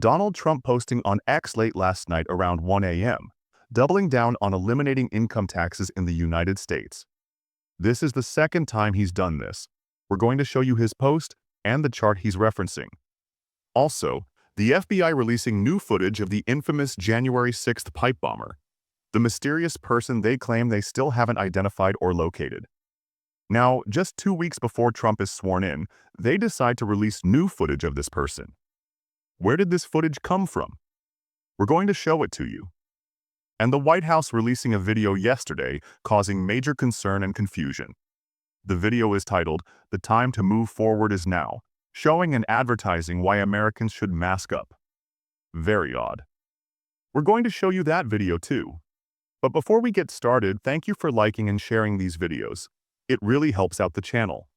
Donald Trump posting on X late last night around 1 a.m., doubling down on eliminating income taxes in the United States. This is the second time he's done this. We're going to show you his post and the chart he's referencing. Also, the FBI releasing new footage of the infamous January 6th pipe bomber, the mysterious person they claim they still haven't identified or located. Now, just 2 weeks before Trump is sworn in, they decide to release new footage of this person. Where did this footage come from? We're going to show it to you. And the White House releasing a video yesterday causing major concern and confusion. The video is titled, "The Time to Move Forward is Now," showing and advertising why Americans should mask up. Very odd. We're going to show you that video too. But before we get started, thank you for liking and sharing these videos. It really helps out the channel.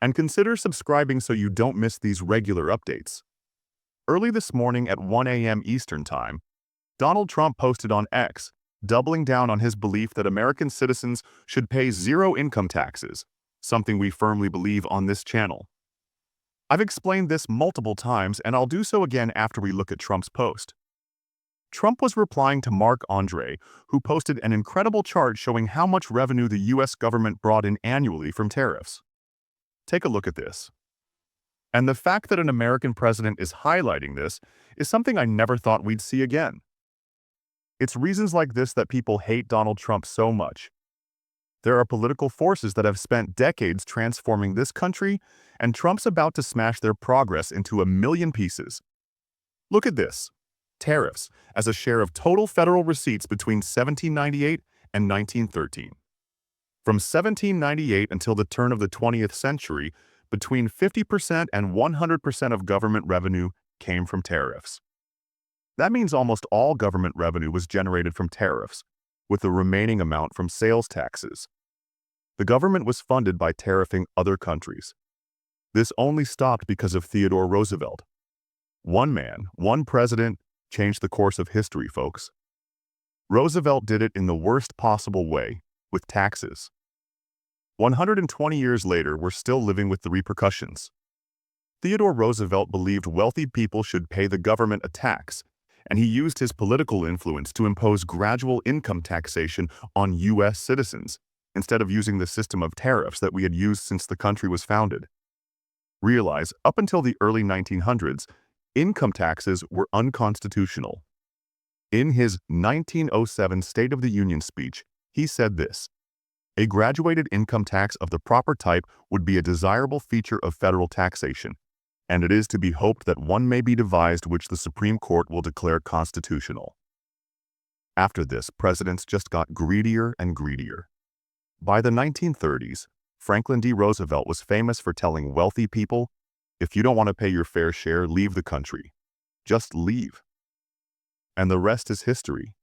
And consider subscribing so you don't miss these regular updates. Early this morning at 1 a.m. Eastern Time, Donald Trump posted on X, doubling down on his belief that American citizens should pay zero income taxes, something we firmly believe on this channel. I've explained this multiple times, and I'll do so again after we look at Trump's post. Trump was replying to Mark Andre, who posted an incredible chart showing how much revenue the U.S. government brought in annually from tariffs. Take a look at this. And the fact that an American president is highlighting this is something I never thought we'd see again. It's reasons like this that people hate Donald Trump so much. There are political forces that have spent decades transforming this country, and Trump's about to smash their progress into a million pieces. Look at this. Tariffs as a share of total federal receipts between 1798 and 1913. From 1798 until the turn of the 20th century, between 50% and 100% of government revenue came from tariffs. That means almost all government revenue was generated from tariffs, with the remaining amount from sales taxes. The government was funded by tariffing other countries. This only stopped because of Theodore Roosevelt. One man, one president, changed the course of history, folks. Roosevelt did it in the worst possible way, with taxes. 120 years later, we're still living with the repercussions. Theodore Roosevelt believed wealthy people should pay the government a tax, and he used his political influence to impose gradual income taxation on U.S. citizens, instead of using the system of tariffs that we had used since the country was founded. Realize, up until the early 1900s, income taxes were unconstitutional. In his 1907 State of the Union speech, he said this: "A graduated income tax of the proper type would be a desirable feature of federal taxation, and it is to be hoped that one may be devised which the Supreme Court will declare constitutional." After this, presidents just got greedier and greedier. By the 1930s, Franklin D. Roosevelt was famous for telling wealthy people, "If you don't want to pay your fair share, leave the country. Just leave." And the rest is history.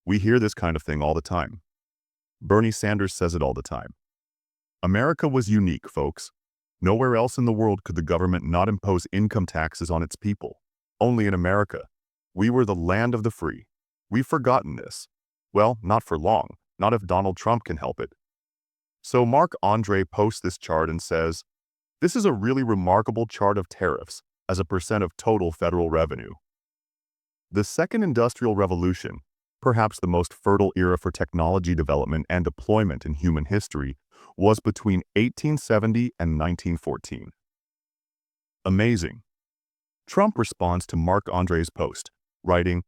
We hear this kind of thing all the time. Bernie Sanders says it all the time. America was unique, folks. Nowhere else in the world could the government not impose income taxes on its people. Only in America. We were the land of the free. We've forgotten this. Well, not for long. Not if Donald Trump can help it. So Mark Andre posts this chart and says, "This is a really remarkable chart of tariffs as a percent of total federal revenue." The Second Industrial Revolution, perhaps the most fertile era for technology development and deployment in human history, was between 1870 and 1914. Amazing. Trump responds to Mark Andre's post, writing,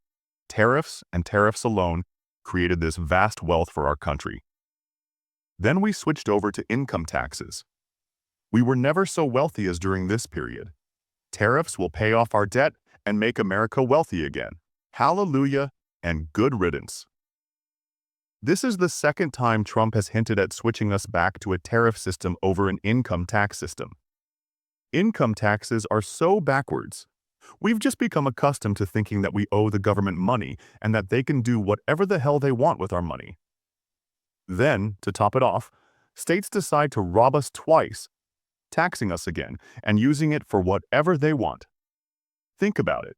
"Tariffs and tariffs alone created this vast wealth for our country." Then we switched over to income taxes. We were never so wealthy as during this period. Tariffs will pay off our debt and make America wealthy again. Hallelujah and good riddance. This is the second time Trump has hinted at switching us back to a tariff system over an income tax system. Income taxes are so backwards. We've just become accustomed to thinking that we owe the government money and that they can do whatever the hell they want with our money. Then, to top it off, states decide to rob us twice, taxing us again and using it for whatever they want. Think about it.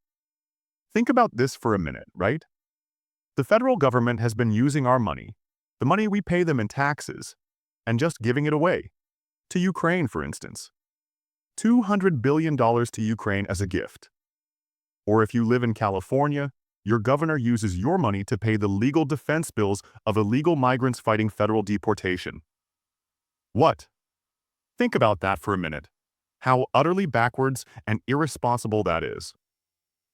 Think about this for a minute, right? The federal government has been using our money, the money we pay them in taxes, and just giving it away. To Ukraine, for instance. $200 billion to Ukraine as a gift. Or if you live in California, your governor uses your money to pay the legal defense bills of illegal migrants fighting federal deportation. What? Think about that for a minute. How utterly backwards and irresponsible that is.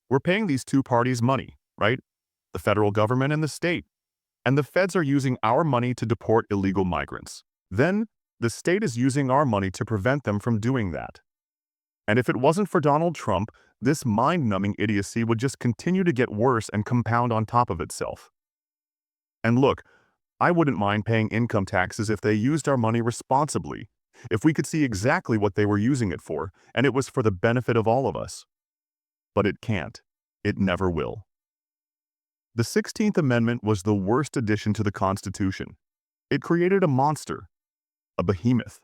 We're paying these two parties money, right? The federal government and the state. And the feds are using our money to deport illegal migrants. Then, the state is using our money to prevent them from doing that. And if it wasn't for Donald Trump, this mind-numbing idiocy would just continue to get worse and compound on top of itself. And look, I wouldn't mind paying income taxes if they used our money responsibly, if we could see exactly what they were using it for, and it was for the benefit of all of us. But it can't. It never will. The 16th Amendment was the worst addition to the Constitution. It created a monster, a behemoth.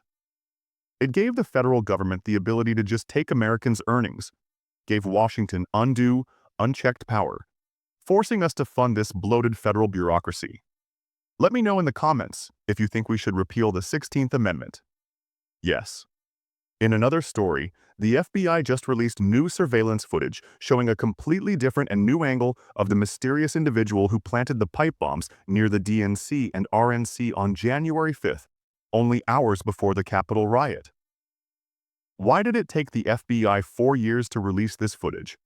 It gave the federal government the ability to just take Americans' earnings, gave Washington undue, unchecked power, forcing us to fund this bloated federal bureaucracy. Let me know in the comments if you think we should repeal the 16th Amendment. Yes. In another story, the FBI just released new surveillance footage showing a completely different and new angle of the mysterious individual who planted the pipe bombs near the DNC and RNC on January 5th, only hours before the Capitol riot. Why did it take the FBI 4 years to release this footage?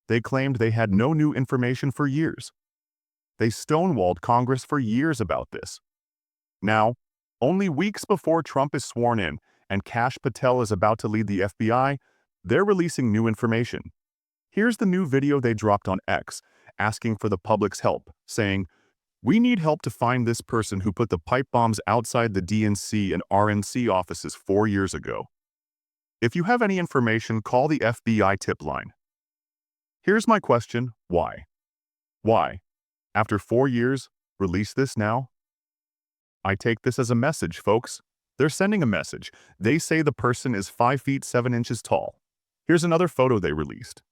They claimed they had no new information for years. They stonewalled Congress for years about this. Now, only weeks before Trump is sworn in and Kash Patel is about to lead the FBI, they're releasing new information. Here's the new video they dropped on X, asking for the public's help, saying, "We need help to find this person who put the pipe bombs outside the DNC and RNC offices 4 years ago. If you have any information, call the FBI tip line." Here's my question, why? Why? After 4 years, release this now? I take this as a message, folks. They're sending a message. They say the person is 5 feet 7 inches tall. Here's another photo they released.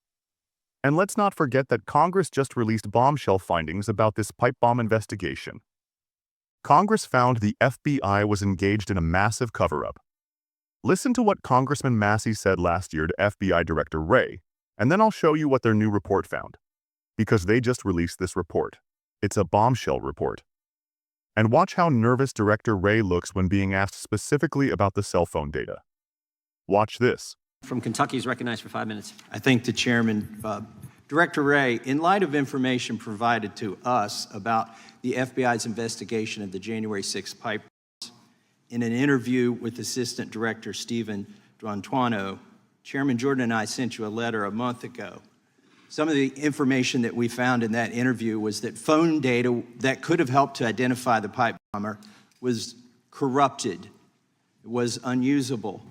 And let's not forget that Congress just released bombshell findings about this pipe bomb investigation. Congress found the FBI was engaged in a massive cover-up. Listen to what Congressman Massey said last year to FBI Director Wray, and then I'll show you what their new report found. Because they just released this report. It's a bombshell report. And watch how nervous Director Wray looks when being asked specifically about the cell phone data. Watch this. From Kentucky is recognized for 5 minutes. I thank the chairman. Director Wray, in light of information provided to us about the FBI's investigation of the January 6th pipe bombs, in an interview with Assistant Director Stephen D'Antuono, Chairman Jordan and I sent you a letter a month ago. Some of the information that we found in that interview was that phone data that could have helped to identify the pipe bomber was corrupted, was unusable.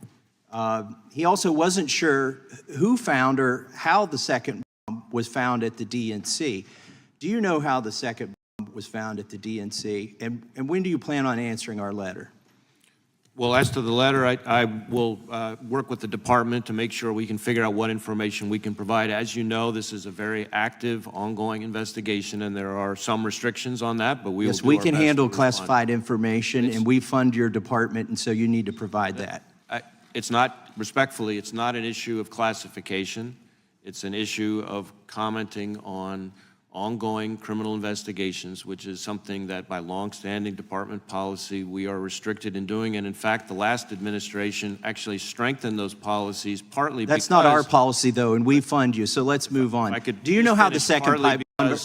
He also wasn't sure who found or how the second bomb was found at the DNC. Do you know how the second bomb was found at the DNC? And when do you plan on answering our letter? Well, as to the letter, I will work with the department to make sure we can figure out what information we can provide. As you know, this is a very active, ongoing investigation, and there are some restrictions on that, but we will do our best. Yes, we can handle classified information, and we fund your department, and so you need to provide that. It's not, respectfully, it's not an issue of classification. It's an issue of commenting on ongoing criminal investigations, which is something that by longstanding department policy we are restricted in doing. And in fact, the last administration actually strengthened those policies partly because— That's not our policy, though, and we fund you, so let's move on. Do you know how the second pipe bomb—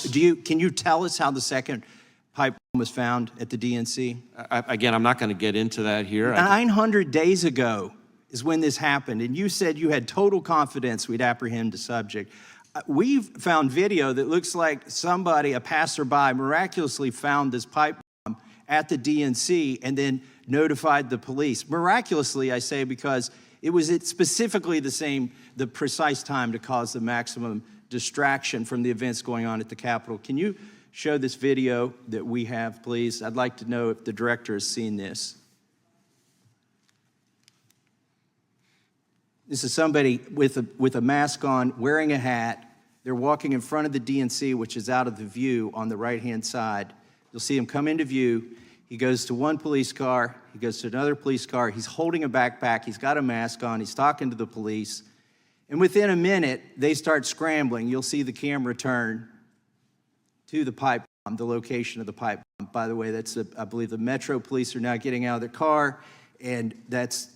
can you tell us how the second pipe bomb was found at the DNC? Again, I'm not going to get into that here. 900 days ago is when this happened, and you said you had total confidence we'd apprehend the subject. We've found video that looks like somebody, a passerby, miraculously found this pipe bomb at the DNC and then notified the police. Miraculously, I say, because it was at specifically the precise time to cause the maximum distraction from the events going on at the Capitol. Can you show this video that we have, please? I'd like to know if the director has seen this. This is somebody with a mask on, wearing a hat. They're walking in front of the DNC, which is out of the view on the right-hand side. You'll see him come into view. He goes to one police car. He goes to another police car. He's holding a backpack. He's got a mask on. He's talking to the police. And within a minute, they start scrambling. You'll see the camera turn to the pipe bomb, the location of the pipe bomb. By the way, that's, I believe the Metro police are now getting out of their car, and that's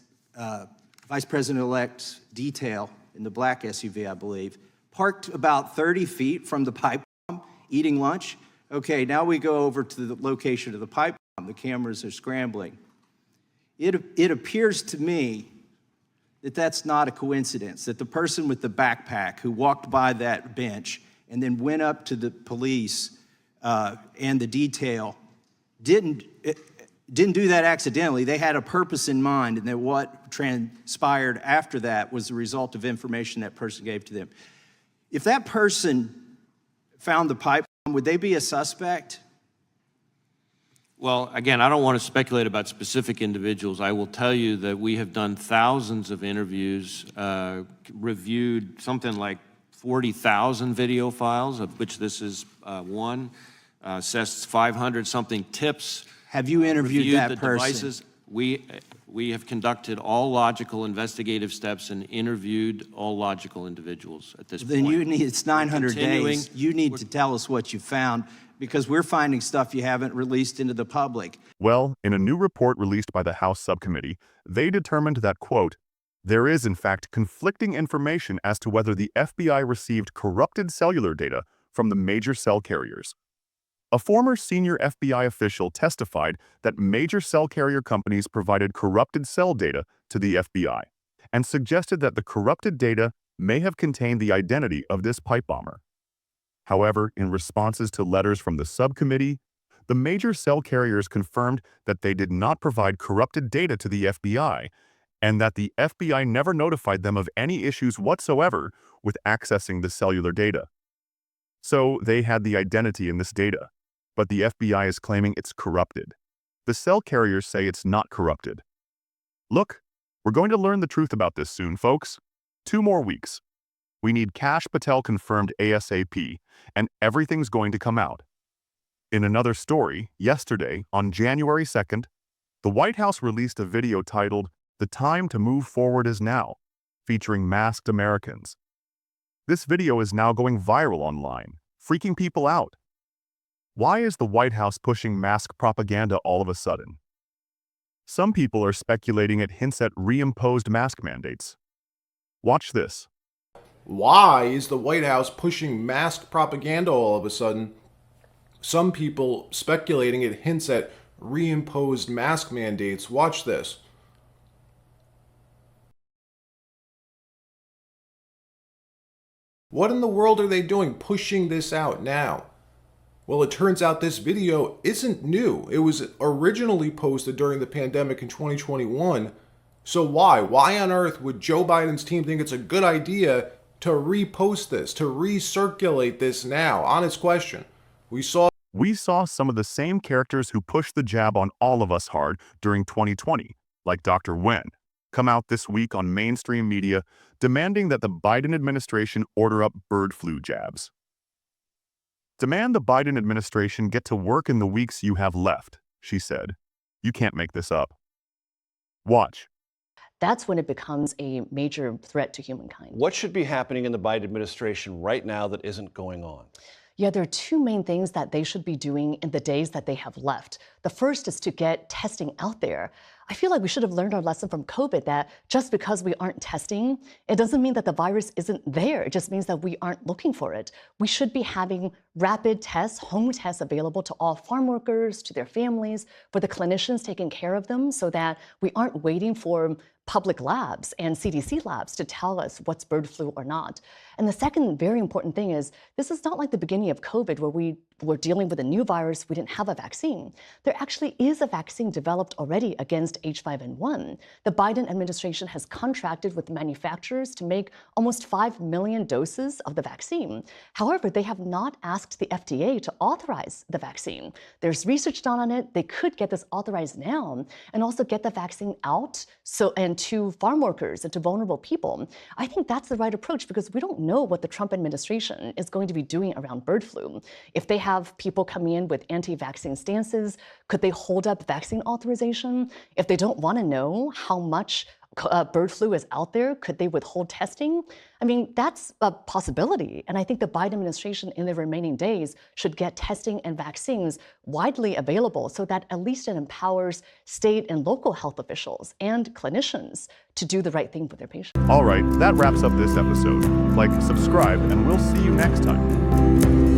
Vice President-elect's detail in the black SUV, I believe, parked about 30 feet from the pipe bomb, eating lunch. Okay, now we go over to the location of the pipe bomb. The cameras are scrambling. It appears to me that that's not a coincidence, that the person with the backpack who walked by that bench and then went up to the police and the detail didn't do that accidentally. They had a purpose in mind, and that what transpired after that was the result of information that person gave to them. If that person found the pipe bomb, would they be a suspect? Well, again, I don't want to speculate about specific individuals. I will tell you that we have done thousands of interviews, reviewed something like 40,000 video files, of which this is one, assessed 500-something tips. Have you interviewed reviewed that the person? Devices. We have conducted all logical investigative steps and interviewed all logical individuals at this Then point. you need, it's 900 continuing- days. You need to tell us what you found, because we're finding stuff you haven't released into the public. Well, in a new report released by the House subcommittee, they determined that, quote, there is in fact conflicting information as to whether the FBI received corrupted cellular data from the major cell carriers. A former senior FBI official testified that major cell carrier companies provided corrupted cell data to the FBI and suggested that the corrupted data may have contained the identity of this pipe bomber. However, in responses to letters from the subcommittee, the major cell carriers confirmed that they did not provide corrupted data to the FBI and that the FBI never notified them of any issues whatsoever with accessing the cellular data. So they had the identity in this data, but the FBI is claiming it's corrupted. The cell carriers say it's not corrupted. Look, we're going to learn the truth about this soon, folks. 2 more weeks. We need Kash Patel confirmed ASAP, and everything's going to come out. In another story, yesterday, on January 2nd, the White House released a video titled, "The Time to Move Forward Is Now," featuring masked Americans. This video is now going viral online, freaking people out. Why is the White House pushing mask propaganda all of a sudden? Some people are speculating it hints at reimposed mask mandates. Watch this. Why is the White House pushing mask propaganda all of a sudden? Some people speculating it hints at reimposed mask mandates. Watch this. What in the world are they doing pushing this out now? Well, it turns out this video isn't new. It was originally posted during the pandemic in 2021. So why? Why on earth would Joe Biden's team think it's a good idea to repost this, to recirculate this now? Honest question. We saw some of the same characters who pushed the jab on all of us hard during 2020, like Dr. Wen, come out this week on mainstream media demanding that the Biden administration order up bird flu jabs. Demand the Biden administration get to work in the weeks you have left, she said. You can't make this up. Watch. That's when it becomes a major threat to humankind. What should be happening in the Biden administration right now that isn't going on? Yeah, there are 2 main things that they should be doing in the days that they have left. The first is to get testing out there. I feel like we should have learned our lesson from COVID that just because we aren't testing, it doesn't mean that the virus isn't there. It just means that we aren't looking for it. We should be having rapid tests, home tests available to all farm workers, to their families, for the clinicians taking care of them, so that we aren't waiting for public labs and CDC labs to tell us what's bird flu or not. And the second very important thing is, this is not like the beginning of COVID where we were dealing with a new virus, we didn't have a vaccine. There actually is a vaccine developed already against H5N1. The Biden administration has contracted with manufacturers to make almost 5 million doses of the vaccine. However, they have not asked the FDA to authorize the vaccine. There's research done on it. They could get this authorized now and also get the vaccine out and to farm workers and to vulnerable people. I think that's the right approach, because we don't know what the Trump administration is going to be doing around bird flu. If they have people coming in with anti-vaccine stances, could they hold up vaccine authorization? If they don't want to know how much bird flu is out there, could they withhold testing? I mean, that's a possibility. And I think the Biden administration in the remaining days should get testing and vaccines widely available so that at least it empowers state and local health officials and clinicians to do the right thing for their patients. All right, that wraps up this episode. Like, subscribe, and we'll see you next time.